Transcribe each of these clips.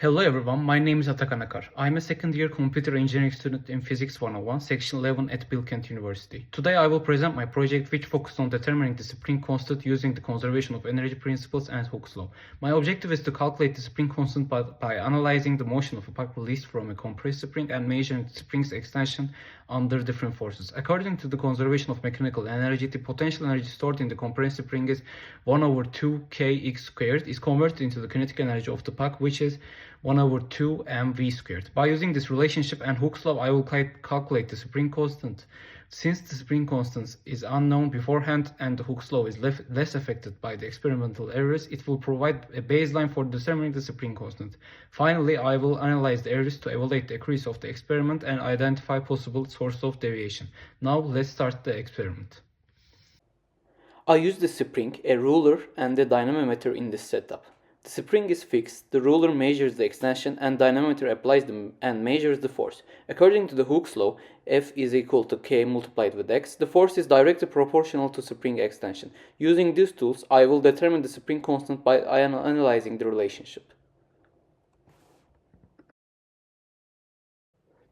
Hello everyone, my name is Atakan Akar. I'm a second year computer engineering student in Physics 101, Section 11 at Bilkent University. Today I will present my project which focuses on determining the spring constant using the conservation of energy principles and Hooke's law. My objective is to calculate the spring constant by analyzing the motion of a puck released from a compressed spring and measuring the spring's extension under different forces. According to the conservation of mechanical energy, the potential energy stored in the compressed spring is 1 over 2 kx squared is converted into the kinetic energy of the puck, which is 1 over 2 mv squared. By using this relationship and Hooke's law, I will calculate the spring constant. Since the spring constant is unknown beforehand and the Hooke's law is less affected by the experimental errors, it will provide a baseline for determining the spring constant. Finally, I will analyze the errors to evaluate the accuracy of the experiment and identify possible sources of deviation. Now let's start the experiment. I use the spring, a ruler, and a dynamometer in this setup. The spring is fixed, the ruler measures the extension, and dynamometer applies and measures the force. According to the Hooke's law, F is equal to K multiplied with X. The force is directly proportional to spring extension. Using these tools, I will determine the spring constant by analyzing the relationship.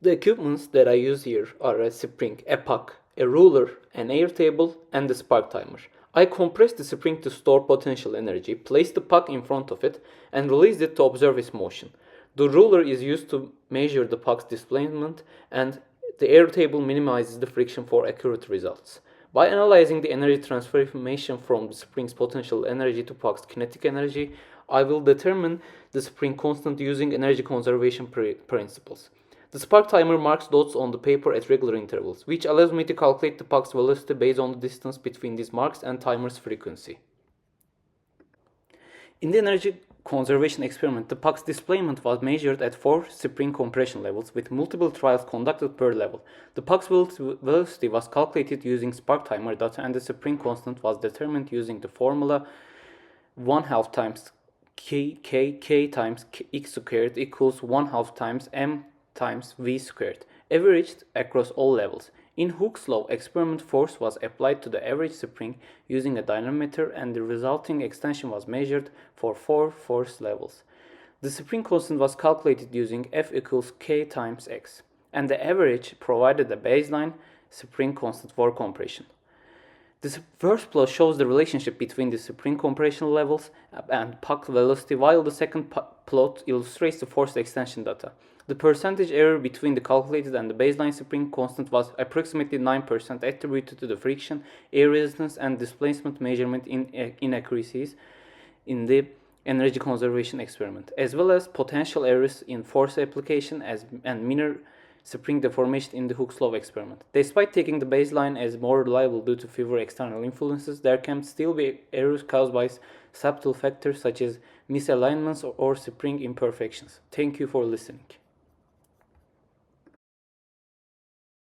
The equipments that I use here are a spring, a puck, a ruler, an air table, and a spark timer. I compress the spring to store potential energy, place the puck in front of it, and release it to observe its motion. The ruler is used to measure the puck's displacement, and the air table minimizes the friction for accurate results. By analyzing the energy transformation from the spring's potential energy to puck's kinetic energy, I will determine the spring constant using energy conservation principles. The spark timer marks dots on the paper at regular intervals, which allows me to calculate the puck's velocity based on the distance between these marks and timer's frequency. In the energy conservation experiment, the puck's displacement was measured at 4 spring compression levels with multiple trials conducted per level. The puck's velocity was calculated using spark timer data, and the spring constant was determined using the formula 1/2 times k times x squared equals 1/2 times m times v squared, averaged across all levels. In Hooke's law, experiment force was applied to the average spring using a dynamometer, and the resulting extension was measured for 4 force levels. The spring constant was calculated using F equals K times X, and the average provided a baseline spring constant for compression. This first plot shows the relationship between the spring compression levels and puck velocity, while the second plot illustrates the force extension data. The percentage error between the calculated and the baseline spring constant was approximately 9%, attributed to the friction, air resistance, and displacement measurement inaccuracies in the energy conservation experiment, as well as potential errors in force application and minor spring deformation in the Hooke's law experiment. Despite taking the baseline as more reliable due to fewer external influences, there can still be errors caused by subtle factors such as misalignments or spring imperfections. Thank you for listening.